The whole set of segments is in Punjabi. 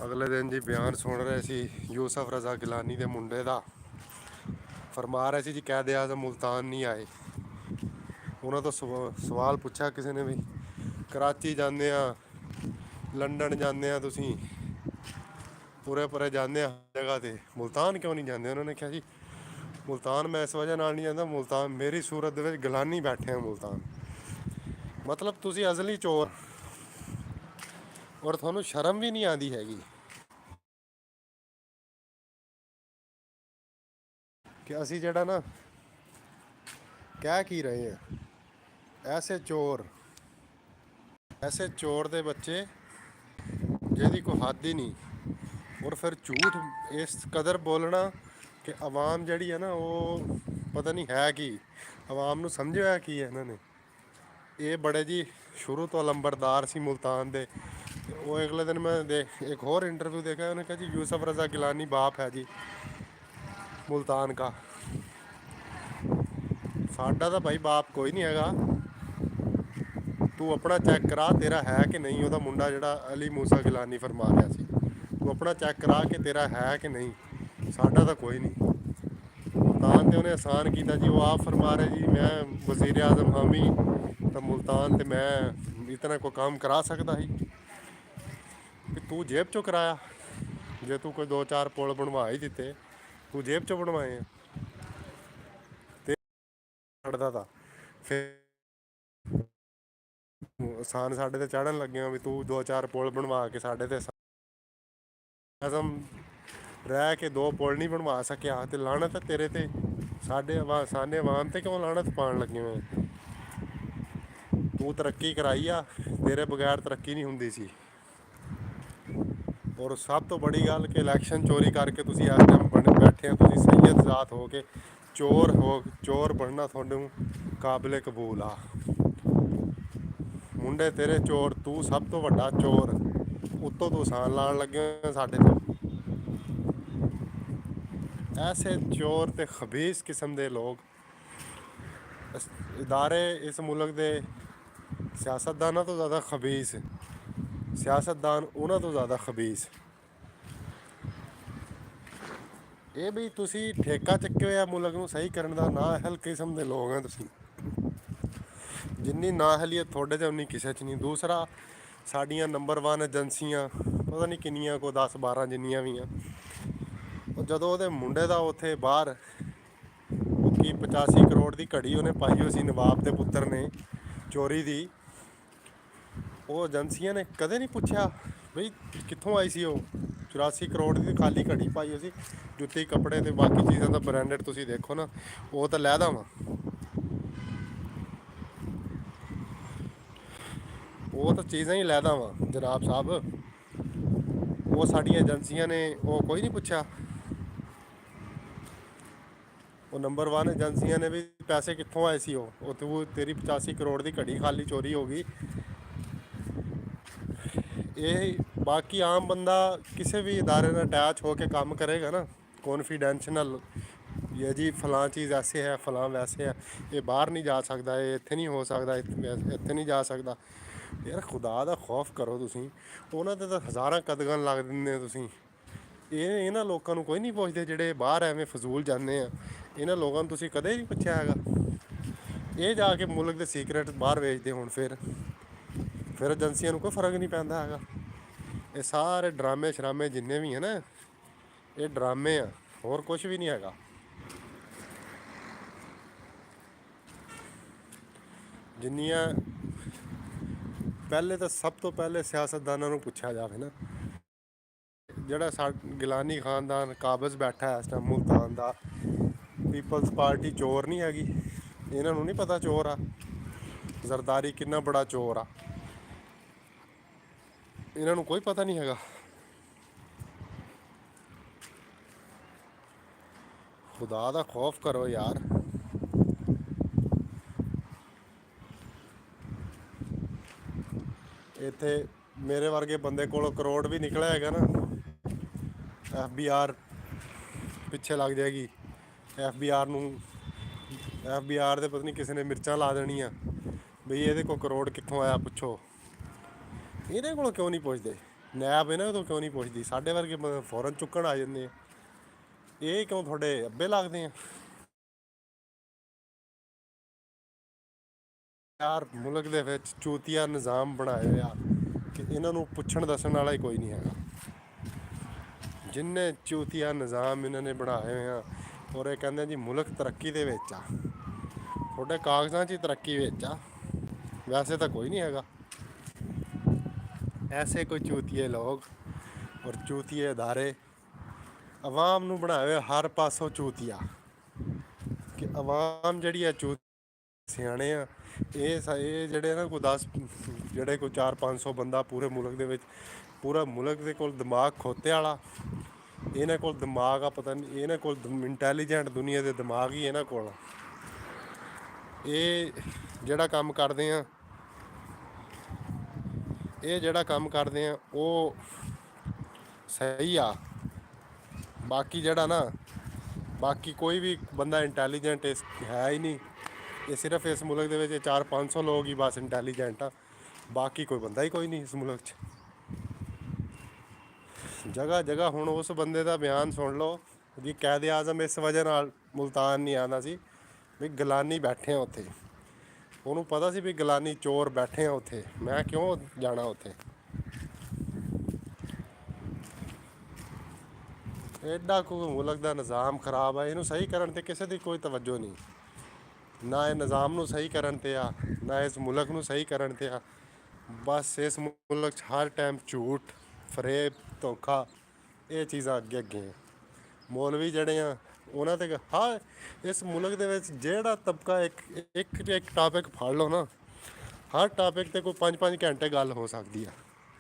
ਅਗਲੇ ਦਿਨ ਜੀ ਬਿਆਨ ਸੁਣ ਰਹੇ ਸੀ ਯੂਸਫ ਰਜ਼ਾ ਗਿਲਾਨੀ ਦੇ ਮੁੰਡੇ ਦਾ। ਫਰਮਾ ਰਹੇ ਸੀ ਜੀ ਕਾਇਦੇ ਆਜ਼ਮ ਮੁਲਤਾਨ ਨਹੀਂ ਆਏ। ਉਹਨਾਂ ਤੋਂ ਸਵਾਲ ਪੁੱਛਿਆ ਕਿਸੇ ਨੇ ਵੀ, ਕਰਾਚੀ ਜਾਂਦੇ ਆ, ਲੰਡਨ ਜਾਂਦੇ ਆ, ਤੁਸੀਂ ਪੂਰੇ ਪੂਰੇ ਜਾਂਦੇ ਆ ਜਗ੍ਹਾ 'ਤੇ, ਮੁਲਤਾਨ ਕਿਉਂ ਨਹੀਂ ਜਾਂਦੇ? ਉਹਨਾਂ ਨੇ ਕਿਹਾ ਜੀ ਮੁਲਤਾਨ ਮੈਂ ਇਸ ਵਜ੍ਹਾ ਨਾਲ ਨਹੀਂ ਜਾਂਦਾ, ਮੁਲਤਾਨ ਮੇਰੀ ਸੂਰਤ ਦੇ ਵਿੱਚ ਗਿਲਾਨੀ ਬੈਠੇ ਆ ਮੁਲਤਾਨ। ਮਤਲਬ ਤੁਸੀਂ ਅਸਲੀ ਚੋਰ, ਔਰ ਤੁਹਾਨੂੰ ਸ਼ਰਮ ਵੀ ਨਹੀਂ ਆਉਂਦੀ ਹੈਗੀ ਕਿ ਅਸੀਂ ਜਿਹੜਾ ਨਾ ਕਹਿ ਕੀ ਰਹੇ ਹਾਂ। ਐਸੇ ਚੋਰ ਦੇ ਬੱਚੇ ਜਿਹਦੀ ਕੋਈ ਹੱਦ ਹੀ ਨਹੀਂ। ਔਰ ਫਿਰ ਝੂਠ ਇਸ ਕਦਰ ਬੋਲਣਾ ਕਿ ਆਵਾਮ ਜਿਹੜੀ ਹੈ ਨਾ ਉਹ ਪਤਾ ਨਹੀਂ ਹੈ ਕੀ, ਆਵਾਮ ਨੂੰ ਸਮਝਿਆ ਹੋਇਆ ਕੀ ਹੈ ਇਹਨਾਂ ਨੇ। ਇਹ ਬੜੇ ਜੀ ਸ਼ੁਰੂ ਤੋਂ ਲੰਬਰਦਾਰ ਸੀ ਮੁਲਤਾਨ ਦੇ। ਉਹ ਅਗਲੇ ਦਿਨ ਮੈਂ ਇੱਕ ਹੋਰ ਇੰਟਰਵਿਊ देखा, ਉਹਨੇ कहा जी यूसुफ रज़ा गिलानी बाप है जी मुल्तान का। ਸਾਡਾ ਤਾਂ ਭਾਈ ਬਾਪ ਕੋਈ ਨਹੀਂ ਹੈਗਾ। ਤੂੰ ਆਪਣਾ ਚੈੱਕ ਕਰਾ ਤੇਰਾ ਹੈ ਕਿ ਨਹੀਂ। ਉਹਦਾ ਮੁੰਡਾ ਜਿਹੜਾ ਅਲੀ ਮੂਸਾ ਗਿਲਾਨੀ ਫਰਮਾ ਰਿਹਾ ਸੀ, ਤੂੰ ਆਪਣਾ ਚੈੱਕ ਕਰਾ ਕਿ ਤੇਰਾ ਹੈ ਕਿ ਨਹੀਂ। ਸਾਡਾ ਤਾਂ ਕੋਈ ਨਹੀਂ। ਮੁਲਤਾਨ ਤੇ ਉਹਨੇ ਆਸਾਨ ਕੀਤਾ ਜੀ। ਉਹ ਆਪ ਫਰਮਾ ਰਿਹਾ ਜੀ ਮੈਂ ਵਜ਼ੀਰ ਆਜ਼ਮ ਹਾਮੀ ਤਾਂ ਮੁਲਤਾਨ ਤੇ ਮੈਂ ਇਤਨਾ ਕੋਈ ਕੰਮ ਕਰਾ ਸਕਦਾ ਸੀ ਕਿ ਤੂੰ ਜੇਬ ਚੋਂ ਕਰਾਇਆ। ਜੇ ਤੂੰ ਕੋਈ 2-4 ਪੁਲ ਬਣਵਾ ਹੀ ਦਿੱਤੇ, ਤੂੰ ਜੇਬ ਚੋਂ ਬਣਵਾਏ ਆ ਤੇ ਛੱਡਦਾ ਤਾਂ ਫਿਰ ਆਸਾਨ ਸਾਡੇ ਤੇ ਚੜ੍ਹਨ ਲੱਗੇ ਵੀ ਤੂੰ 2-4 ਪੁਲ ਬਣਵਾ ਕੇ ਸਾਡੇ ਤੇ ਆਜ਼ਮ ਰਹਿ ਕੇ 2 ਪੁਲ ਨਹੀਂ ਬਣਵਾ ਸਕਿਆ। ਤੇ ਲਾਹਨਤ ਹੈ ਤੇਰੇ ਤੇ, ਸਾਨੇ ਆਵਾਮ ਤੇ ਕਿਉਂ ਲਾਹਨਤ ਪਾਉਣ ਲੱਗੇ ਹੋਏ? ਤੂੰ ਤਰੱਕੀ ਕਰਾਈ ਆ, ਤੇਰੇ ਬਗੈਰ ਤਰੱਕੀ ਨਹੀਂ ਹੁੰਦੀ ਸੀ। ਔਰ ਸਭ ਤੋਂ ਬੜੀ ਗੱਲ ਕਿ ਇਲੈਕਸ਼ਨ ਚੋਰੀ ਕਰਕੇ ਤੁਸੀਂ ਇਸ ਟਾਈਮ ਬੈਠੇ ਆ, ਤੁਸੀਂ ਸੈਯਦ ਜ਼ਾਤ ਹੋ ਕੇ ਚੋਰ ਬਣਨਾ ਤੁਹਾਨੂੰ ਕਾਬਿਲ ਕਬੂਲ ਆ। ਮੁੰਡੇ ਤੇਰੇ ਚੋਰ, ਤੂੰ ਸਭ ਤੋਂ ਵੱਡਾ ਚੋਰ, ਉੱਤੋਂ ਤੂੰ ਆਸਾਨ ਲਾਉਣ ਲੱਗੇ ਸਾਡੇ ਤੋਂ। ਐਸੇ ਚੋਰ ਤੇ ਖਬੀਸ ਕਿਸਮ ਦੇ ਲੋਕ ਇਦਾਰੇ ਇਸ ਮੁਲਕ ਦੇ ਸਿਆਸਤਦਾਨਾਂ ਤੋਂ ਜ਼ਿਆਦਾ ਖਬੀਸ, ਸਿਆਸਤਦਾਨ ਉਹਨਾਂ ਤੋਂ ਜ਼ਿਆਦਾ ਖਬੀਸ। ਇਹ ਵੀ ਤੁਸੀਂ ਠੇਕਾ ਚੱਕੇ ਹੋਇਆ ਮੁਲਕ ਨੂੰ ਸਹੀ ਕਰਨ ਦਾ। ਨਾਅਹਲ ਕਿਸਮ ਦੇ ਲੋਕ ਆ ਤੁਸੀਂ। ਜਿੰਨੀ ਨਾਅਹਲੀਅਤ ਤੁਹਾਡੇ 'ਚ ਉਨੀ ਕਿਸੇ 'ਚ ਨਹੀਂ। ਦੂਸਰਾ, ਸਾਡੀਆਂ ਨੰਬਰ 1 ਏਜੰਸੀਆਂ ਪਤਾ ਨਹੀਂ ਕਿੰਨੀਆਂ, ਕੋ 10-12 ਜਿੰਨੀਆਂ ਵੀ ਆ, ਉਹ ਜਦੋਂ ਉਹਦੇ ਮੁੰਡੇ ਦਾ ਉੱਥੇ ਬਾਹਰ ਕੀ 85 ਕਰੋੜ ਦੀ ਘੜੀ ਉਹਨੇ ਪਾਈ ਹੋਈ ਸੀ ਨਵਾਬ ਦੇ ਪੁੱਤਰ ਨੇ ਚੋਰੀ ਦੀ, ਉਹ ਏਜੰਸੀਆਂ ਨੇ ਕਦੇ ਨਹੀਂ ਪੁੱਛਿਆ ਬਈ ਕਿੱਥੋਂ ਆਈ ਸੀ ਉਹ 84 ਕਰੋੜ ਦੀ ਖਾਲੀ ਘੜੀ ਪਾਈ ਹੋਈ ਸੀ। ਜੁੱਤੀ ਕੱਪੜੇ ਤੇ ਬਾਕੀ ਚੀਜ਼ਾਂ ਦਾ ਬ੍ਰਾਂਡਡ ਤੁਸੀਂ ਦੇਖੋ ਨਾ, ਉਹ ਤਾਂ ਲਹਿਦਾ ਵਾ, ਉਹ ਤਾਂ ਚੀਜ਼ਾਂ ਹੀ ਲਹਿਦਾ ਵਾ ਜਨਾਬ ਸਾਹਿਬ। ਉਹ ਸਾਡੀਆਂ ਏਜੰਸੀਆਂ ਨੇ ਉਹ ਕੋਈ ਨਹੀਂ ਪੁੱਛਿਆ। ਉਹ ਨੰਬਰ 1 ਏਜੰਸੀਆਂ ਨੇ ਵੀ ਪੈਸੇ ਕਿੱਥੋਂ ਆਏ ਸੀ। ਉਹ ਤੂੰ ਤੇਰੀ 85 ਕਰੋੜ ਦੀ ਘੜੀ ਖਾਲੀ ਚੋਰੀ ਹੋ ਗਈ। ਇਹ ਬਾਕੀ ਆਮ ਬੰਦਾ ਕਿਸੇ ਵੀ ਇਦਾਰੇ ਨਾਲ ਅਟੈਚ ਹੋ ਕੇ ਕੰਮ ਕਰੇਗਾ ਨਾ, ਕੌਨਫੀਡੈਂਸ਼ੀਅਲ, ਇਹ ਜੀ ਫਲਾਂ ਚੀਜ਼ ਐਸੇ ਹੈ, ਫਲਾਂ ਵੈਸੇ ਹੈ, ਇਹ ਬਾਹਰ ਨਹੀਂ ਜਾ ਸਕਦਾ, ਇਹ ਇੱਥੇ ਨਹੀਂ ਹੋ ਸਕਦਾ, ਇੱਥੇ ਨਹੀਂ ਜਾ ਸਕਦਾ। ਯਾਰ ਖੁਦਾ ਦਾ ਖੌਫ ਕਰੋ ਤੁਸੀਂ। ਉਹਨਾਂ 'ਤੇ ਤਾਂ ਹਜ਼ਾਰਾਂ ਕਦਗਨ ਲੱਗ ਦਿੰਦੇ ਤੁਸੀਂ। ਇਹਨਾਂ ਲੋਕਾਂ ਨੂੰ ਕੋਈ ਨਹੀਂ ਪੁੱਛਦੇ ਜਿਹੜੇ ਬਾਹਰ ਐਵੇਂ ਫਜ਼ੂਲ ਜਾਂਦੇ ਆ। ਇਹਨਾਂ ਲੋਕਾਂ ਨੂੰ ਤੁਸੀਂ ਕਦੇ ਨਹੀਂ ਪੁੱਛਿਆ ਹੈਗਾ। ਇਹ ਜਾ ਕੇ ਮੁਲਕ ਦੇ ਸੀਕਰੇਟ ਬਾਹਰ ਵੇਚਦੇ ਹੋਣ, ਫਿਰ ਏਜੰਸੀਆਂ ਨੂੰ ਕੋਈ ਫਰਕ ਨਹੀਂ ਪੈਂਦਾ ਹੈਗਾ। ਇਹ ਸਾਰੇ ਡਰਾਮੇ ਸ਼ਰਾਮੇ ਜਿੰਨੇ ਵੀ ਹੈ ਨਾ, ਇਹ ਡਰਾਮੇ ਆ, ਹੋਰ ਕੁਝ ਵੀ ਨਹੀਂ ਹੈਗਾ। ਜਿੰਨੀਆਂ ਪਹਿਲੇ ਤਾਂ ਸਭ ਤੋਂ ਪਹਿਲੇ ਸਿਆਸਤਦਾਨਾਂ ਨੂੰ ਪੁੱਛਿਆ ਜਾਵੇ ਨਾ, ਜਿਹੜਾ ਗਿਲਾਨੀ ਖਾਨਦਾਨ ਕਾਬਜ਼ ਬੈਠਾ ਇਸ ਟਾਈਮ ਮੁਲਤਾਨ ਦਾ, ਪੀਪਲਸ ਪਾਰਟੀ ਚੋਰ ਨਹੀਂ ਹੈਗੀ। ਇਹਨਾਂ ਨੂੰ ਨਹੀਂ ਪਤਾ ਚੋਰ ਆ। ਜ਼ਰਦਾਰੀ ਕਿੰਨਾ ਬੜਾ ਚੋਰ ਆ, ਇਹਨਾਂ ਨੂੰ ਕੋਈ ਪਤਾ ਨਹੀਂ ਹੈਗਾ। ਖੁਦਾ ਦਾ ਖੌਫ ਕਰੋ ਯਾਰ। ਇੱਥੇ ਮੇਰੇ ਵਰਗੇ ਬੰਦੇ ਕੋਲੋਂ ਕਰੋੜ ਵੀ ਨਿਕਲਿਆ ਹੈਗਾ ਨਾ, FBI ਪਿੱਛੇ ਲੱਗ ਜਾਏਗੀ। FBI ਦੇ ਪਤਾ ਨਹੀਂ ਕਿਸੇ ਨੇ ਮਿਰਚਾਂ ਲਾ ਦੇਣੀਆਂ ਬਈ ਇਹਦੇ ਕੋਲ ਕਰੋੜ ਕਿੱਥੋਂ ਆਇਆ, ਪੁੱਛੋ। ਇਹਦੇ ਕੋਲੋਂ ਕਿਉਂ ਨਹੀਂ ਪੁੱਛਦੇ? ਨੈਬ ਇਹਨਾਂ ਤੋਂ ਕਿਉਂ ਨਹੀਂ ਪੁੱਛਦੀ? ਸਾਡੇ ਵਰਗੇ ਫੌਰਨ ਚੁੱਕਣ ਆ ਜਾਂਦੇ ਆ। ਇਹ ਕਿਉਂ ਤੁਹਾਡੇ ਅੱਬੇ ਲੱਗਦੇ ਆ? ਯਾਰ ਮੁਲਕ ਦੇ ਵਿੱਚ ਚੂਤੀਆ ਨਿਜ਼ਾਮ ਬਣਾਏ ਹੋਏ ਆ ਕਿ ਇਹਨਾਂ ਨੂੰ ਪੁੱਛਣ ਦੱਸਣ ਵਾਲਾ ਹੀ ਕੋਈ ਨਹੀਂ ਹੈਗਾ। ਜਿੰਨੇ ਚੂਤੀਆ ਨਿਜ਼ਾਮ ਇਹਨਾਂ ਨੇ ਬਣਾਏ ਹੋਏ ਆ, ਔਰ ਇਹ ਕਹਿੰਦੇ ਜੀ ਮੁਲਕ ਤਰੱਕੀ ਦੇ ਵਿੱਚ ਆ। ਤੁਹਾਡੇ ਕਾਗਜ਼ਾਂ 'ਚ ਹੀ ਤਰੱਕੀ ਵਿੱਚ ਆ, ਵੈਸੇ ਤਾਂ ਕੋਈ ਨਹੀਂ ਹੈਗਾ। ਐਸੇ ਕੋਈ ਚੂਤੀਏ ਲੋਕ ਔਰ ਚੂਤੀਏ ਅਦਾਰੇ ਆਵਾਮ ਨੂੰ ਬਣਾਏ ਹੋਏ ਹਰ ਪਾਸੋਂ ਚੂਤੀਆ, ਕਿ ਆਵਾਮ ਜਿਹੜੀ ਆ ਸਿਆਣੇ ਆ। ਇਹ ਜਿਹੜੇ ਨਾ ਕੋਈ 10 ਜਿਹੜੇ ਕੋਈ 400-500 ਬੰਦਾ ਪੂਰੇ ਮੁਲਕ ਦੇ ਵਿੱਚ, ਪੂਰਾ ਮੁਲਕ ਦੇ ਕੋਲ ਦਿਮਾਗ ਖੋਤੇ ਵਾਲਾ, ਇਹਨਾਂ ਕੋਲ ਦਿਮਾਗ ਆ। ਪਤਾ ਨਹੀਂ ਇਹਨਾਂ ਕੋਲ ਇੰਟੈਲੀਜੈਂਟ ਦੁਨੀਆ ਦੇ ਦਿਮਾਗ ਹੀ ਇਹਨਾਂ ਕੋਲ। ਇਹ ਜਿਹੜਾ ਕੰਮ ਕਰਦੇ ਆ, ਉਹ ਸਹੀ ਆ। ਬਾਕੀ ਕੋਈ ਵੀ ਬੰਦਾ ਇੰਟੈਲੀਜੈਂਟ ਹੈ ਹੀ ਨਹੀਂ। ਇਹ ਸਿਰਫ ਇਸ ਮੁਲਕ ਦੇ ਵਿੱਚ 400-500 ਲੋਕ ਹੀ ਬਸ ਇੰਟੈਲੀਜੈਂਟ ਆ। ਬਾਕੀ ਕੋਈ ਬੰਦਾ ਹੀ ਕੋਈ ਨਹੀਂ ਇਸ ਮੁਲਕ 'ਚ। ਜਗ੍ਹਾ ਜਗ੍ਹਾ ਹੁਣ ਉਸ ਬੰਦੇ ਦਾ ਬਿਆਨ ਸੁਣ ਲਓ ਜੀ, ਕਾਇਦ ਆਜ਼ਮ ਇਸ ਵਜ੍ਹਾ ਨਾਲ ਮੁਲਤਾਨ ਨਹੀਂ ਆਉਂਦਾ ਸੀ ਵੀ ਗਿਲਾਨੀ ਬੈਠੇ ਆ ਉੱਥੇ। ਉਹਨੂੰ ਪਤਾ ਸੀ ਵੀ ਗਿਲਾਨੀ ਚੋਰ ਬੈਠੇ ਆ ਉੱਥੇ, ਮੈਂ ਕਿਉਂ ਜਾਣਾ ਉੱਥੇ। ਐਡਾ ਕੋਈ ਮੁਲਕ ਦਾ ਨਿਜ਼ਾਮ ਖਰਾਬ ਆ, ਇਹਨੂੰ ਸਹੀ ਕਰਨ 'ਤੇ ਕਿਸੇ ਦੀ ਕੋਈ ਤਵੱਜੋ ਨਹੀਂ। ਨਾ ਇਹ ਨਿਜ਼ਾਮ ਨੂੰ ਸਹੀ ਕਰਨ 'ਤੇ ਆ, ਨਾ ਇਸ ਮੁਲਕ ਨੂੰ ਸਹੀ ਕਰਨ 'ਤੇ ਆ। ਬਸ ਇਸ ਮੁਲਕ 'ਚ ਹਰ ਟਾਈਮ ਝੂਠ, ਫਰੇਬ, ਧੋਖਾ, ਇਹ ਚੀਜ਼ਾਂ ਅੱਗੇ ਆ। ਮੌਲਵੀ ਜਿਹੜੇ ਆ ਉਹਨਾਂ 'ਤੇ ਇਸ ਮੁਲਕ ਦੇ ਵਿੱਚ ਜਿਹੜਾ ਤਬਕਾ ਇੱਕ ਟਾਪਿਕ ਫੜ ਲਓ ਨਾ, ਹਰ ਟਾਪਿਕ 'ਤੇ ਕੋਈ 5-5 ਘੰਟੇ ਗੱਲ ਹੋ ਸਕਦੀ ਆ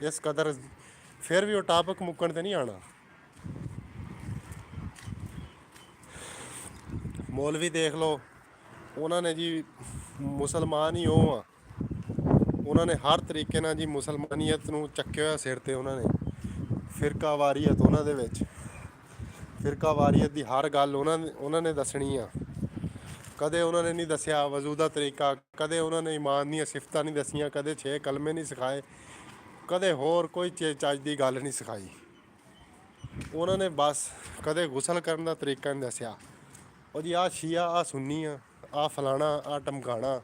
ਇਸ ਕਦਰ, ਫਿਰ ਵੀ ਉਹ ਟਾਪਿਕ ਮੁੱਕਣ 'ਤੇ ਨਹੀਂ ਆਉਣਾ। ਮੌਲਵੀ ਦੇਖ ਲਓ, ਉਹਨਾਂ ਨੇ ਜੀ ਮੁਸਲਮਾਨ ਹੀ ਉਹ ਆ, ਉਹਨਾਂ ਨੇ ਹਰ ਤਰੀਕੇ ਨਾਲ ਜੀ ਮੁਸਲਮਾਨੀਅਤ ਨੂੰ ਚੱਕਿਆ ਹੋਇਆ ਸਿਰ 'ਤੇ। ਉਹਨਾਂ ਨੇ ਫਿਰਕਾ ਵਾਰੀਅਤ, ਉਹਨਾਂ ਦੇ ਵਿੱਚ ਫਿਰਕਾ ਵਾਰੀਅਤ ਦੀ ਹਰ ਗੱਲ ਉਹਨਾਂ ਨੇ ਦੱਸਣੀ ਆ। ਕਦੇ ਉਹਨਾਂ ਨੇ ਨਹੀਂ ਦੱਸਿਆ ਵਜ਼ੂ ਦਾ ਤਰੀਕਾ, ਕਦੇ ਉਹਨਾਂ ਨੇ ਈਮਾਨ ਦੀਆਂ ਸਿਫਤਾਂ ਨਹੀਂ ਦੱਸੀਆਂ, ਕਦੇ 6 ਕਲਮੇ ਨਹੀਂ ਸਿਖਾਏ, ਕਦੇ ਹੋਰ ਕੋਈ ਚੱਜ ਦੀ ਗੱਲ ਨਹੀਂ ਸਿਖਾਈ। ਉਹਨਾਂ ਨੇ ਬਸ ਕਦੇ ਗੁਸਲ ਕਰਨ ਦਾ ਤਰੀਕਾ ਨਹੀਂ ਦੱਸਿਆ। ਉਹ ਜੀ ਆਹ ਸ਼ੀਆ, ਆਹ ਸੁੰਨੀ ਆ, ਆਹ ਫਲਾਣਾ, ਆਹ ਟਮਕਾਣਾ,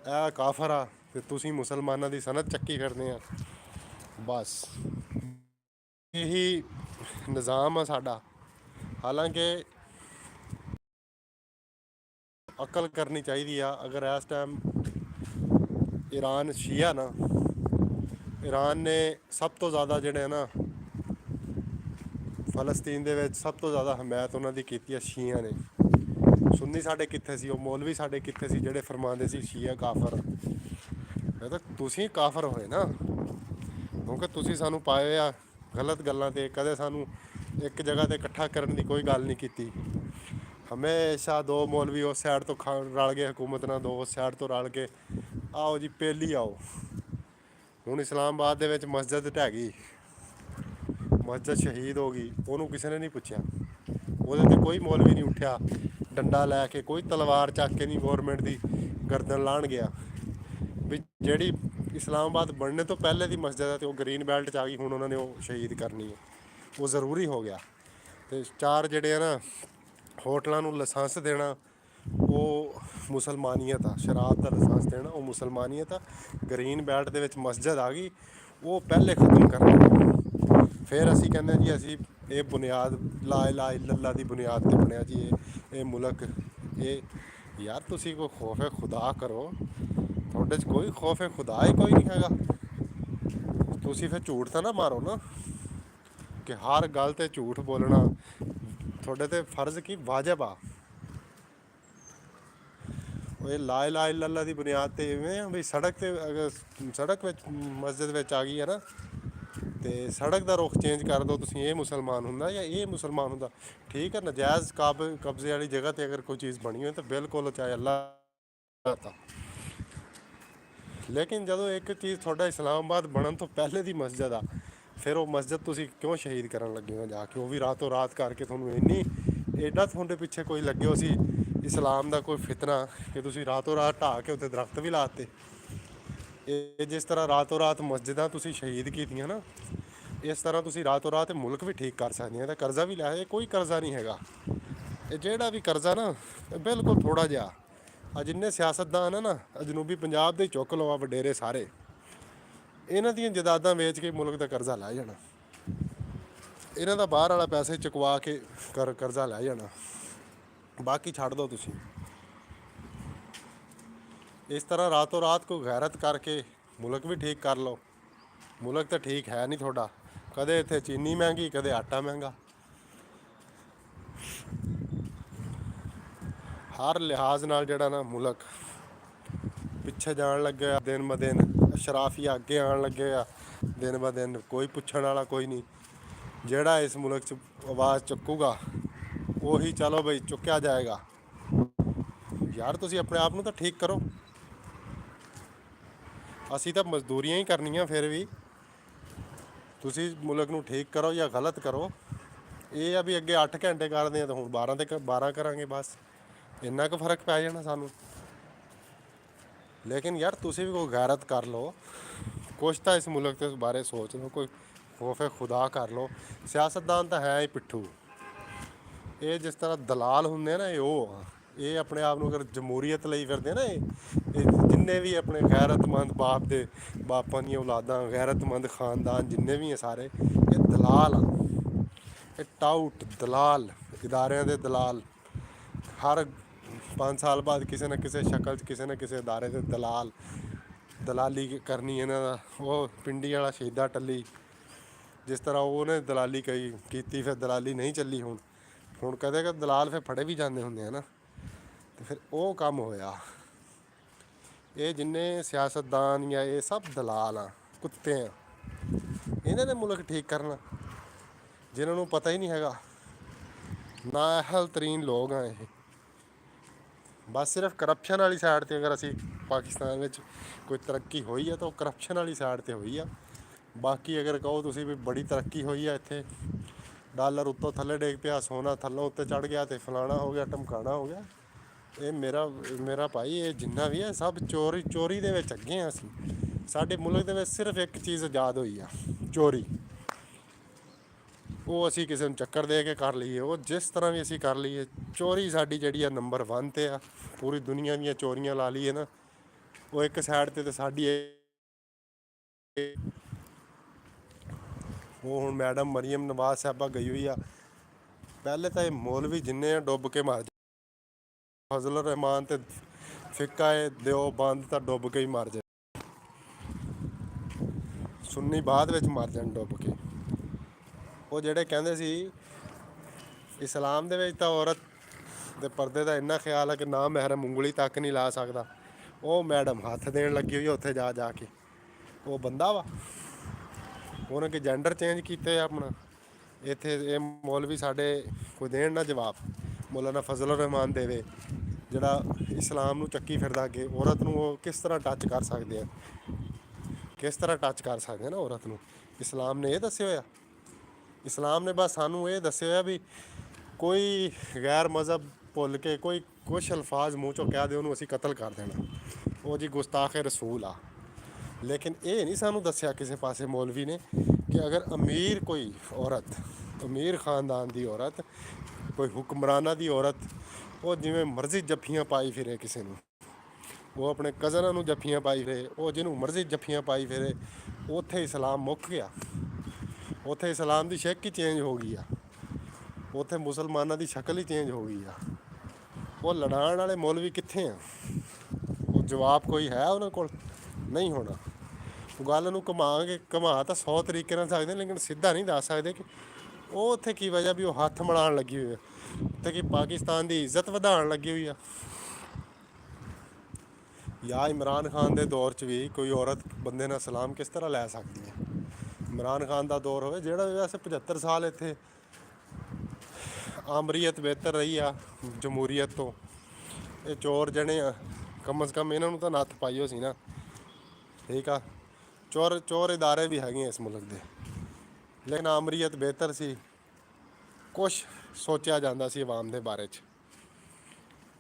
ਇਹ ਕਾਫਰ ਆ, ਅਤੇ ਤੁਸੀਂ ਮੁਸਲਮਾਨਾਂ ਦੀ ਸਨਅਤ ਚੱਕੀ ਫਿਰਦੇ ਆ। ਬਸ ਇਹੀ ਨਿਜ਼ਾਮ ਆ ਸਾਡਾ। ਹਾਲਾਂਕਿ ਅਕਲ ਕਰਨੀ ਚਾਹੀਦੀ ਆ। ਅਗਰ ਇਸ ਟਾਈਮ ਈਰਾਨ ਸ਼ੀਆ ਨਾ, ਈਰਾਨ ਨੇ ਸਭ ਤੋਂ ਜ਼ਿਆਦਾ ਜਿਹੜੇ ਨਾ ਫਲਸਤੀਨ ਦੇ ਵਿੱਚ ਸਭ ਤੋਂ ਜ਼ਿਆਦਾ ਹਮਾਇਤ ਉਹਨਾਂ ਦੀ ਕੀਤੀ ਆ ਸ਼ੀਆ ਨੇ। ਸੁੰਨੀ ਸਾਡੇ ਕਿੱਥੇ ਸੀ? ਉਹ ਮੌਲਵੀ ਸਾਡੇ ਕਿੱਥੇ ਸੀ ਜਿਹੜੇ ਫਰਮਾਉਂਦੇ ਸੀ ਸ਼ੀਆ ਕਾਫਰ? ਇਹ ਤਾਂ ਤੁਸੀਂ ਕਾਫਰ ਹੋਏ ਨਾ, ਕਿਉਂਕਿ ਤੁਸੀਂ ਸਾਨੂੰ ਪਾਏ ਆ ਗਲਤ ਗੱਲਾਂ 'ਤੇ। ਕਦੇ ਸਾਨੂੰ ਇੱਕ ਜਗ੍ਹਾ 'ਤੇ ਇਕੱਠਾ ਕਰਨ ਦੀ ਕੋਈ ਗੱਲ ਨਹੀਂ ਕੀਤੀ। ਹਮੇਸ਼ਾ ਦੋ ਮੌਲਵੀ ਉਸ ਸਾਈਡ ਤੋਂ ਰਲ ਗਏ ਹਕੂਮਤ ਨਾਲ, ਦੋ ਉਸ ਸਾਈਡ ਤੋਂ ਰਲ ਕੇ ਆਓ ਜੀ ਪਹਿਲੀ ਆਓ। ਹੁਣ ਇਸਲਾਮਾਬਾਦ ਦੇ ਵਿੱਚ ਮਸਜਿਦ ਢਹਿ ਗਈ, ਮਸਜਿਦ ਸ਼ਹੀਦ ਹੋ ਗਈ, ਉਹਨੂੰ ਕਿਸੇ ਨੇ ਨਹੀਂ ਪੁੱਛਿਆ। ਉਹਦੇ 'ਤੇ ਕੋਈ ਮੌਲਵੀ ਨਹੀਂ ਉੱਠਿਆ ਡੰਡਾ ਲੈ ਕੇ, ਕੋਈ ਤਲਵਾਰ ਚੱਕ ਕੇ ਨਹੀਂ ਗੌਰਮੈਂਟ ਦੀ ਗਰਦਨ ਲਾਹਣ ਗਿਆ ਵੀ ਜਿਹੜੀ ਇਸਲਾਮਾਬਾਦ ਬਣਨੇ ਤੋਂ ਪਹਿਲੇ ਦੀ ਮਸਜਿਦ ਹੈ ਅਤੇ ਉਹ ਗ੍ਰੀਨ ਬੈਲਟ 'ਚ ਆ ਗਈ। ਹੁਣ ਉਹਨਾਂ ਨੇ ਉਹ ਸ਼ਹੀਦ ਕਰਨੀ ਹੈ, ਉਹ ਜ਼ਰੂਰੀ ਹੋ ਗਿਆ। ਅਤੇ 4 ਜਿਹੜੇ ਆ ਨਾ ਹੋਟਲਾਂ ਨੂੰ ਲਾਇਸੈਂਸ ਦੇਣਾ, ਉਹ ਮੁਸਲਮਾਨੀਅਤ ਆ। ਸ਼ਰਾਬ ਦਾ ਲਾਇਸੈਂਸ ਦੇਣਾ, ਉਹ ਮੁਸਲਮਾਨੀਅਤ ਆ। ਗ੍ਰੀਨ ਬੈਲਟ ਦੇ ਵਿੱਚ ਮਸਜਿਦ ਆ ਗਈ, ਉਹ ਪਹਿਲੇ ਖਤਮ ਕਰਨਾ। ਫਿਰ ਅਸੀਂ ਕਹਿੰਦੇ ਜੀ ਅਸੀਂ ਇਹ ਬੁਨਿਆਦ ਲਾ ਇਲਾਹਾ ਇਲੱਲ੍ਹਾ ਦੀ ਬੁਨਿਆਦ 'ਤੇ ਬਣਿਆ ਜੀ ਇਹ ਮੁਲਕ। ਇਹ ਯਾਰ ਤੁਸੀਂ ਕੋਈ ਖੌਫ ਖੁਦਾ ਕਰੋ, ਤੁਹਾਡੇ 'ਚ ਕੋਈ ਖੌਫ ਖੁਦਾ ਹੀ ਕੋਈ ਨਹੀਂ ਹੈਗਾ। ਤੁਸੀਂ ਫਿਰ ਝੂਠ ਤਾਂ ਨਾ ਮਾਰੋ ਨਾ, ਕਿ ਹਰ ਗੱਲ 'ਤੇ ਝੂਠ ਬੋਲਣਾ ਤੁਹਾਡੇ 'ਤੇ ਫਰਜ਼ ਕੀ ਵਾਜਬ ਆ। ਉਹ ਇਹ ਲਾ ਇਲਾਹਾ ਇਲੱਲ੍ਹਾ ਦੀ ਬੁਨਿਆਦ 'ਤੇ ਇਵੇਂ ਵੀ ਸੜਕ 'ਤੇ ਅਗਰ ਸੜਕ ਵਿੱਚ ਮਸਜਿਦ ਵਿੱਚ ਆ ਗਈ ਹੈ ਨਾ, ਅਤੇ ਸੜਕ ਦਾ ਰੁੱਖ ਚੇਂਜ ਕਰ ਦਿਓ ਤੁਸੀਂ, ਇਹ ਮੁਸਲਮਾਨ ਹੁੰਦਾ ਜਾਂ ਇਹ ਮੁਸਲਮਾਨ ਹੁੰਦਾ। ਠੀਕ ਹੈ, ਨਜਾਇਜ਼ ਕਬਜ਼ੇ ਵਾਲੀ ਜਗ੍ਹਾ 'ਤੇ ਅਗਰ ਕੋਈ ਚੀਜ਼ ਬਣੀ ਹੋਏ ਤਾਂ ਬਿਲਕੁਲ ਚਾਹੇ ਅੱਲਾਹ ਤਾ। ਲੇਕਿਨ ਜਦੋਂ ਇੱਕ ਚੀਜ਼ ਤੁਹਾਡਾ ਇਸਲਾਮਾਬਾਦ ਬਣਨ ਤੋਂ ਪਹਿਲੇ ਦੀ ਮਸਜਿਦ ਆ, ਫਿਰ ਉਹ ਮਸਜਿਦ ਤੁਸੀਂ ਕਿਉਂ ਸ਼ਹੀਦ ਕਰਨ ਲੱਗੇ ਹੋ ਜਾ ਕੇ? ਉਹ ਵੀ ਰਾਤੋਂ ਰਾਤ ਕਰਕੇ ਤੁਹਾਨੂੰ ਐਡਾ ਤੁਹਾਡੇ ਪਿੱਛੇ ਕੋਈ ਲੱਗਿਓ ਸੀ ਇਸਲਾਮ ਦਾ ਕੋਈ ਫਿਤਨਾ ਕਿ ਤੁਸੀਂ ਰਾਤੋਂ ਰਾਤ ਢਾਹ ਕੇ ਉੱਥੇ ਦਰਖਤ ਵੀ ਲਾਤੇ। ਇਹ ਜਿਸ ਤਰ੍ਹਾਂ ਰਾਤੋਂ ਰਾਤ ਮਸਜਿਦਾਂ ਤੁਸੀਂ ਸ਼ਹੀਦ ਕੀਤੀਆਂ ਨਾ, ਇਸ ਤਰ੍ਹਾਂ ਤੁਸੀਂ ਰਾਤੋਂ ਰਾਤ ਮੁਲਕ ਵੀ ਠੀਕ ਕਰ ਸਕਦੇ ਆ ਤੇ ਕਰਜ਼ਾ ਵੀ ਲੈ, ਇਹ ਕੋਈ ਕਰਜ਼ਾ ਨਹੀਂ ਹੈਗਾ। ਇਹ ਜਿਹੜਾ ਵੀ ਕਰਜ਼ਾ ਨਾ, ਇਹ ਬਿਲਕੁਲ ਥੋੜ੍ਹਾ ਜਿਹਾ। ਆ ਜਿੰਨੇ ਸਿਆਸਤਦਾਨ ਆ ਨਾ, ਜਨੂਬੀ ਪੰਜਾਬ ਦੇ ਚੁੱਕ ਲਓ, ਆ ਵਡੇਰੇ ਸਾਰੇ, ਇਹਨਾਂ ਦੀਆਂ ਜਾਇਦਾਦਾਂ ਵੇਚ ਕੇ ਮੁਲਕ ਦਾ ਕਰਜ਼ਾ ਲੈ ਜਾਣਾ। ਇਹਨਾਂ ਦਾ ਬਾਹਰ ਵਾਲਾ ਪੈਸੇ ਚੁਕਵਾ ਕੇ ਕਰਜ਼ਾ ਲੈ ਜਾਣਾ। ਬਾਕੀ ਛੱਡ ਦਿਓ ਤੁਸੀਂ। ਇਸ ਤਰ੍ਹਾਂ ਰਾਤੋਂ ਰਾਤ ਕੋਈ ਗੈਰਤ ਕਰਕੇ ਮੁਲਕ ਵੀ ਠੀਕ ਕਰ ਲਓ। ਮੁਲਕ ਤਾਂ ਠੀਕ ਹੈ ਨਹੀਂ ਤੁਹਾਡਾ। ਕਦੇ ਇੱਥੇ ਚੀਨੀ ਮਹਿੰਗੀ, ਕਦੇ ਆਟਾ ਮਹਿੰਗਾ। ਹਰ ਲਿਹਾਜ਼ ਨਾਲ ਜਿਹੜਾ ਨਾ ਮੁਲਕ ਪਿੱਛੇ ਜਾਣ ਲੱਗਿਆ ਦਿਨ ਬ ਦਿਨ। ਅਸ਼ਰਾਫੀਆ ਅੱਗੇ ਆਉਣ ਲੱਗੇ ਆ ਦਿਨ ਬ ਦਿਨ। ਕੋਈ ਪੁੱਛਣ ਵਾਲਾ ਕੋਈ ਨਹੀਂ। ਜਿਹੜਾ ਇਸ ਮੁਲਕ 'ਚ ਆਵਾਜ਼ ਚੁੱਕੂਗਾ ਉਹੀ ਚਲੋ ਬਈ ਚੁੱਕਿਆ ਜਾਏਗਾ। ਯਾਰ ਤੁਸੀਂ ਆਪਣੇ ਆਪ ਨੂੰ ਤਾਂ ਠੀਕ ਕਰੋ। ਅਸੀਂ ਤਾਂ ਮਜ਼ਦੂਰੀਆਂ ਹੀ ਕਰਨੀਆਂ। ਫਿਰ ਵੀ ਤੁਸੀਂ ਮੁਲਕ ਨੂੰ ਠੀਕ ਕਰੋ ਜਾਂ ਗਲਤ ਕਰੋ। ਇਹ ਆ ਵੀ ਅੱਗੇ 8 ਘੰਟੇ ਕਰਦੇ ਆ ਤਾਂ ਹੁਣ 12 ਤੇ 12 ਕਰਾਂਗੇ ਬਸ। ਇੰਨਾ ਕੁ ਫਰਕ ਪੈ ਜਾਣਾ ਸਾਨੂੰ। ਲੇਕਿਨ ਯਾਰ ਤੁਸੀਂ ਵੀ ਕੋਈ ਗੈਰਤ ਕਰ ਲਓ। ਕੁਛ ਤਾਂ ਇਸ ਮੁਲਕ ਦੇ ਬਾਰੇ ਸੋਚ ਲਓ। ਕੋਈ ਖੌਫੇ ਖੁਦਾ ਕਰ ਲਓ। ਸਿਆਸਤਦਾਨ ਤਾਂ ਹੈ ਹੀ ਪਿੱਠੂ। ਇਹ ਜਿਸ ਤਰ੍ਹਾਂ ਦਲਾਲ ਹੁੰਦੇ ਨਾ, ਇਹ ਉਹ ਆ। ਇਹ ਆਪਣੇ ਆਪ ਨੂੰ ਅਗਰ ਜਮਹੂਰੀਅਤ ਲਈ ਫਿਰਦੇ ਨਾ, ਇਹ ਜਿੰਨੇ ਵੀ ਆਪਣੇ ਗੈਰਤਮੰਦ ਬਾਪ ਦੇ ਬਾਪਾਂ ਦੀਆਂ ਔਲਾਦਾਂ, ਗੈਰਤਮੰਦ ਖਾਨਦਾਨ ਜਿੰਨੇ ਵੀ ਆ ਸਾਰੇ, ਇਹ ਦਲਾਲ ਆ। ਇਹ ਟਾਊਟ ਦਲਾਲ, ਇਦਾਰਿਆਂ ਦੇ ਦਲਾਲ। ਹਰ 5 ਸਾਲ ਬਾਅਦ ਕਿਸੇ ਨਾ ਕਿਸੇ ਸ਼ਕਲ 'ਚ ਕਿਸੇ ਨਾ ਕਿਸੇ ਅਦਾਰੇ ਦੇ ਦਲਾਲ, ਦਲਾਲੀ ਕਰਨੀ ਇਹਨਾਂ ਦਾ। ਉਹ ਪਿੰਡੀ ਵਾਲਾ ਸ਼ਹੀਦਾ ਟੱਲੀ, ਜਿਸ ਤਰ੍ਹਾਂ ਉਹਨੇ ਦਲਾਲੀ ਕੀਤੀ, ਫਿਰ ਦਲਾਲੀ ਨਹੀਂ ਚੱਲੀ। ਹੁਣ ਕਦੇ ਕਦੇ ਦਲਾਲ ਫਿਰ ਫੜੇ ਵੀ ਜਾਂਦੇ ਹੁੰਦੇ ਆ ਨਾ, ਤੇ ਫਿਰ ਉਹ ਕੰਮ ਹੋਇਆ। ਇਹ ਜਿੰਨੇ ਸਿਆਸਤਦਾਨ ਜਾਂ ਇਹ ਸਭ ਦਲਾਲ ਆ, ਕੁੱਤੇ ਆ। ਇਹਨਾਂ ਨੇ ਮੁਲਕ ਠੀਕ ਕਰਨਾ, ਜਿਨ੍ਹਾਂ ਨੂੰ ਪਤਾ ਹੀ ਨਹੀਂ ਹੈਗਾ। ਨਾਅਹਲ ਤਰੀਨ ਲੋਕ ਆ ਇਹ। ਬਸ ਸਿਰਫ ਕਰਪਸ਼ਨ ਵਾਲੀ ਸਾਈਡ 'ਤੇ ਅਗਰ ਅਸੀਂ ਪਾਕਿਸਤਾਨ ਵਿੱਚ ਕੋਈ ਤਰੱਕੀ ਹੋਈ ਆ ਤਾਂ ਉਹ ਕਰਪਸ਼ਨ ਵਾਲੀ ਸਾਈਡ 'ਤੇ ਹੋਈ ਆ। ਬਾਕੀ ਅਗਰ ਕਹੋ ਤੁਸੀਂ ਵੀ ਬੜੀ ਤਰੱਕੀ ਹੋਈ ਆ ਇੱਥੇ, ਡਾਲਰ ਉੱਤੋਂ ਥੱਲੇ ਡੇਗ ਪਿਆ, ਸੋਨਾ ਥੱਲੋਂ ਉੱਤੇ ਚੜ੍ਹ ਗਿਆ, ਅਤੇ ਫਲਾਣਾ ਹੋ ਗਿਆ, ਟਮਕਾਣਾ ਹੋ ਗਿਆ। ਇਹ ਮੇਰਾ ਭਾਈ, ਇਹ ਜਿੰਨਾ ਵੀ ਹੈ ਸਭ ਚੋਰੀ ਦੇ ਵਿੱਚ ਅੱਗੇ ਹਾਂ ਅਸੀਂ। ਸਾਡੇ ਮੁਲਕ ਦੇ ਵਿੱਚ ਸਿਰਫ ਇੱਕ ਚੀਜ਼ ਆਜ਼ਾਦ ਹੋਈ ਆ, ਚੋਰੀ। ਉਹ ਅਸੀਂ ਕਿਸੇ ਨੂੰ ਚੱਕਰ ਦੇ ਕੇ ਕਰ ਲਈਏ, ਉਹ ਜਿਸ ਤਰ੍ਹਾਂ ਵੀ ਅਸੀਂ ਕਰ ਲਈਏ, ਚੋਰੀ ਸਾਡੀ ਜਿਹੜੀ ਆ ਨੰਬਰ 1 'ਤੇ ਆ। ਪੂਰੀ ਦੁਨੀਆ ਦੀਆਂ ਚੋਰੀਆਂ ਲਾ ਲਈਏ ਨਾ, ਉਹ ਇੱਕ ਸਾਈਡ 'ਤੇ ਸਾਡੀ। ਉਹ ਹੁਣ ਮੈਡਮ ਮਰੀਅਮ ਨਵਾਜ਼ ਸਾਹਿਬਾ ਗਈ ਹੋਈ ਆ। ਪਹਿਲੇ ਤਾਂ ਇਹ ਮੌਲਵੀ ਜਿੰਨੇ ਆ ਡੁੱਬ ਕੇ ਮਰ ਜਾਏ। ਫਜ਼ਲ ਰਹਿਮਾਨ ਤੇ ਫਿੱਕਾ ਇਹ ਦਿਓ ਬੰਦ ਤਾਂ ਡੁੱਬ ਕੇ ਹੀ ਮਰ ਜਾਏ। ਸੁੰਨੀ ਬਾਅਦ ਵਿੱਚ ਮਰ ਜਾਣ ਡੁੱਬ ਕੇ। ਉਹ ਜਿਹੜੇ ਕਹਿੰਦੇ ਸੀ ਇਸਲਾਮ ਦੇ ਵਿੱਚ ਤਾਂ ਔਰਤ ਦੇ ਪਰਦੇ ਦਾ ਇੰਨਾ ਖਿਆਲ ਹੈ ਕਿ ਨਾ ਮਹਿਰਮ ਉਂਗਲੀ ਤੱਕ ਨਹੀਂ ਲਾ ਸਕਦਾ, ਉਹ ਮੈਡਮ ਹੱਥ ਦੇਣ ਲੱਗੀ ਹੋਈ ਉੱਥੇ ਜਾ ਕੇ। ਉਹ ਬੰਦਾ ਵਾ, ਉਹਨੇ ਕਿ ਜੈਂਡਰ ਚੇਂਜ ਕੀਤੇ ਆਪਣਾ। ਇੱਥੇ ਇਹ ਮੌਲਵੀ ਸਾਡੇ ਕੋਈ ਦੇਣ ਨਾ ਜਵਾਬ। ਮੌਲਾਨਾ ਫਜ਼ਲ ਰਹਿਮਾਨ ਦੇਵੇ, ਜਿਹੜਾ ਇਸਲਾਮ ਨੂੰ ਚੱਕੀ ਫਿਰਦਾ ਅੱਗੇ। ਔਰਤ ਨੂੰ ਉਹ ਕਿਸ ਤਰ੍ਹਾਂ ਟੱਚ ਕਰ ਸਕਦੇ ਆ, ਕਿਸ ਤਰ੍ਹਾਂ ਟੱਚ ਕਰ ਸਕਦੇ ਆ ਨਾ ਔਰਤ ਨੂੰ। ਇਸਲਾਮ ਨੇ ਇਹ ਦੱਸਿਆ ਹੋਇਆ। ਇਸਲਾਮ ਨੇ ਬਸ ਸਾਨੂੰ ਇਹ ਦੱਸਿਆ ਹੋਇਆ ਵੀ ਕੋਈ ਗੈਰ ਮਜ਼ਹਬ ਭੁੱਲ ਕੇ ਕੋਈ ਕੁਛ ਅਲਫਾਜ਼ ਮੂੰਹ 'ਚੋਂ ਕਹਿ ਦੇ, ਉਹਨੂੰ ਅਸੀਂ ਕਤਲ ਕਰ ਦੇਣਾ। ਉਹ ਜੀ ਗੁਸਤਾਖੇ ਰਸੂਲ ਆ। ਲੇਕਿਨ ਇਹ ਨਹੀਂ ਸਾਨੂੰ ਦੱਸਿਆ ਕਿਸੇ ਪਾਸੇ ਮੌਲਵੀ ਨੇ ਕਿ ਅਗਰ ਅਮੀਰ ਕੋਈ ਔਰਤ, ਅਮੀਰ ਖ਼ਾਨਦਾਨ ਦੀ ਔਰਤ, ਕੋਈ ਹੁਕਮਰਾਨਾਂ ਦੀ ਔਰਤ, ਉਹ ਜਿਵੇਂ ਮਰਜ਼ੀ ਜੱਫੀਆਂ ਪਾਈ ਫਿਰੇ ਕਿਸੇ ਨੂੰ, ਉਹ ਆਪਣੇ ਕਜ਼ਨਾਂ ਨੂੰ ਜੱਫੀਆਂ ਪਾਈ ਫਿਰੇ, ਉਹ ਜਿਹਨੂੰ ਮਰਜ਼ੀ ਜੱਫੀਆਂ ਪਾਈ ਫਿਰੇ, ਉੱਥੇ ਇਸਲਾਮ ਮੁੱਕ ਗਿਆ। ਉੱਥੇ ਇਸਲਾਮ ਦੀ ਸ਼ਕਲ ਹੀ ਚੇਂਜ ਹੋ ਗਈ ਆ। ਉੱਥੇ ਮੁਸਲਮਾਨਾਂ ਦੀ ਸ਼ਕਲ ਹੀ ਚੇਂਜ ਹੋ ਗਈ ਆ। ਉਹ ਲੜਾਉਣ ਵਾਲੇ ਮੌਲਵੀ ਕਿੱਥੇ ਆ? ਉਹ ਜਵਾਬ ਕੋਈ ਹੈ ਉਹਨਾਂ ਕੋਲ? ਨਹੀਂ ਹੋਣਾ। ਗੱਲ ਨੂੰ ਘੁਮਾ ਤਾਂ 100 ਤਰੀਕੇ ਨਾਲ ਸਕਦੇ, ਲੇਕਿਨ ਸਿੱਧਾ ਨਹੀਂ ਦੱਸ ਸਕਦੇ ਕਿ ਉਹ ਉੱਥੇ ਕੀ ਵਜ੍ਹਾ ਵੀ ਉਹ ਹੱਥ ਮਿਲਾਉਣ ਲੱਗੀ ਹੋਈ ਆ, ਉੱਥੇ ਕਿ ਪਾਕਿਸਤਾਨ ਦੀ ਇੱਜ਼ਤ ਵਧਾਉਣ ਲੱਗੀ ਹੋਈ ਆ। ਜਾਂ ਇਮਰਾਨ ਖਾਨ ਦੇ ਦੌਰ 'ਚ ਵੀ ਕੋਈ ਔਰਤ ਬੰਦੇ ਨਾਲ ਸਲਾਮ ਕਿਸ ਤਰ੍ਹਾਂ ਲੈ ਸਕਦੀ ਹੈ? ਇਮਰਾਨ ਖਾਨ ਦਾ ਦੌਰ ਹੋਵੇ, ਜਿਹੜਾ ਵੈਸੇ 75 ਸਾਲ ਇੱਥੇ ਆਮਰੀਅਤ ਬਿਹਤਰ ਰਹੀ ਆ ਜਮਹੂਰੀਅਤ ਤੋਂ। ਇਹ ਚੋਰ ਜਣੇ ਆ, ਕਮ ਅਜ਼ ਕਮ ਇਹਨਾਂ ਨੂੰ ਤਾਂ ਨੱਥ ਪਾਈਓ ਸੀ ਨਾ। ਠੀਕ ਆ, ਚੋਰ ਇਦਾਰੇ ਵੀ ਹੈਗੇ ਇਸ ਮੁਲਕ ਦੇ, ਲੇਕਿਨ ਆਮਰੀਅਤ ਬਿਹਤਰ ਸੀ। ਕੁਛ ਸੋਚਿਆ ਜਾਂਦਾ ਸੀ ਆਵਾਮ ਦੇ ਬਾਰੇ 'ਚ।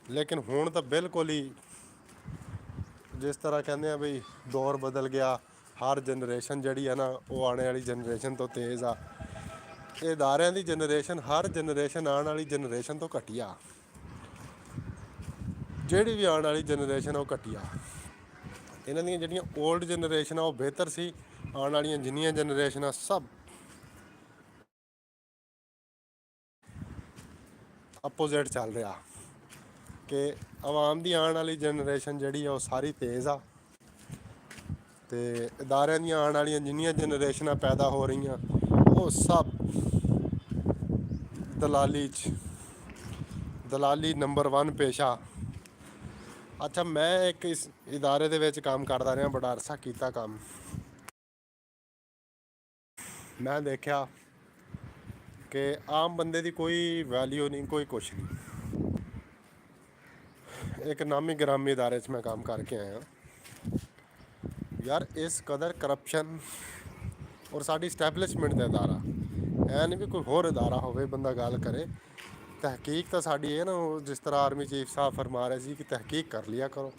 ਲੇਕਿਨ ਹੁਣ ਤਾਂ ਬਿਲਕੁਲ ਹੀ ਜਿਸ ਤਰ੍ਹਾਂ ਕਹਿੰਦੇ ਆ ਬਈ ਦੌਰ ਬਦਲ ਗਿਆ, ਹਰ ਜਨਰੇਸ਼ਨ ਜਿਹੜੀ ਆ ਨਾ ਉਹ ਆਉਣ ਵਾਲੀ ਜਨਰੇਸ਼ਨ ਤੋਂ ਤੇਜ਼ ਆ। ਇਹ ਅਦਾਰਿਆਂ ਦੀ ਜਨਰੇਸ਼ਨ ਹਰ ਜਨਰੇਸ਼ਨ ਆਉਣ ਵਾਲੀ ਜਨਰੇਸ਼ਨ ਤੋਂ ਘਟੀਆ। ਜਿਹੜੀ ਵੀ ਆਉਣ ਵਾਲੀ ਜਨਰੇਸ਼ਨ ਉਹ ਘਟੀਆ। ਇਹਨਾਂ ਦੀਆਂ ਜਿਹੜੀਆਂ ਓਲਡ ਜਨਰੇਸ਼ਨ ਆ ਉਹ ਬਿਹਤਰ ਸੀ। ਆਉਣ ਵਾਲੀਆਂ ਜਿੰਨੀਆਂ ਜਨਰੇਸ਼ਨਾਂ ਸਭ ਆਪੋਜ਼ਿਟ ਚੱਲ ਰਿਹਾ ਕਿ ਆਵਾਮ ਦੀ ਆਉਣ ਵਾਲੀ ਜਨਰੇਸ਼ਨ ਜਿਹੜੀ ਆ ਉਹ ਸਾਰੀ ਤੇਜ਼ ਆ। ਅਤੇ ਅਦਾਰਿਆਂ ਦੀਆਂ ਆਉਣ ਵਾਲੀਆਂ ਜਿੰਨੀਆਂ ਜਨਰੇਸ਼ਨਾਂ ਪੈਦਾ ਹੋ ਰਹੀਆਂ ਉਹ ਸਭ ਦਲਾਲੀ ਨੰਬਰ 1 ਪੇਸ਼ਾ। ਅੱਛਾ, ਮੈਂ ਇੱਕ ਇਸ ਇਦਾਰੇ ਦੇ ਵਿੱਚ ਕੰਮ ਕਰਦਾ ਰਿਹਾ, ਬੜਾ ਅਰਸਾ ਕੀਤਾ ਕੰਮ। ਮੈਂ ਦੇਖਿਆ ਕਿ ਆਮ ਬੰਦੇ ਦੀ ਕੋਈ ਵੈਲਿਊ ਨਹੀਂ, ਕੋਈ ਕੁਛ ਨਹੀਂ। ਇੱਕ ਨਾਮੀ ਗ੍ਰਾਮੀ ਇਦਾਰੇ 'ਚ ਮੈਂ ਕੰਮ ਕਰਕੇ ਆਇਆ ਯਾਰ। ਇਸ ਕਦਰ ਕਰਪਸ਼ਨ ਔਰ ਸਾਡੀ ਇਸਟੈਬਲਿਸ਼ਮੈਂਟ ਦਾ ਇਦਾਰਾ, ਐ ਨਹੀਂ ਵੀ ਕੋਈ ਹੋਰ ਇਦਾਰਾ ਹੋਵੇ ਬੰਦਾ ਗੱਲ ਕਰੇ। ਤਹਿਕੀਕ ਤਾਂ ਸਾਡੀ ਇਹ ਨਾ, ਜਿਸ ਤਰ੍ਹਾਂ ਆਰਮੀ ਚੀਫ ਸਾਹਿਬ ਫਰਮਾ ਰਹੇ ਸੀ ਕਿ ਤਹਿਕੀਕ ਕਰ ਲਿਆ ਕਰੋ।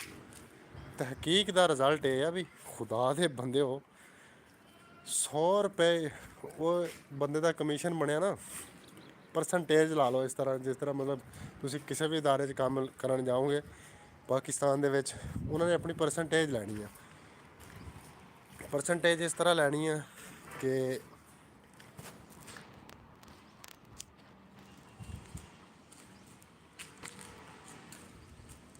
ਤਹਿਕੀਕ ਦਾ ਰਿਜ਼ਲਟ ਇਹ ਆ ਵੀ ਖੁਦਾ ਦੇ ਬੰਦੇ ਹੋ, 100 ਰੁਪਏ ਉਹ ਬੰਦੇ ਦਾ ਕਮਿਸ਼ਨ ਬਣਿਆ ਨਾ, ਪਰਸੈਂਟੇਜ ਲਾ ਲਓ। ਇਸ ਤਰ੍ਹਾਂ ਜਿਸ ਤਰ੍ਹਾਂ ਮਤਲਬ ਤੁਸੀਂ ਕਿਸੇ ਵੀ ਅਦਾਰੇ 'ਚ ਕੰਮ ਕਰਨ ਜਾਓਗੇ ਪਾਕਿਸਤਾਨ ਦੇ ਵਿੱਚ, ਉਹਨਾਂ ਨੇ ਆਪਣੀ ਪਰਸੈਂਟੇਜ ਲੈਣੀ ਆ। ਪਰਸੈਂਟੇਜ ਇਸ ਤਰ੍ਹਾਂ ਲੈਣੀ ਆ ਕਿ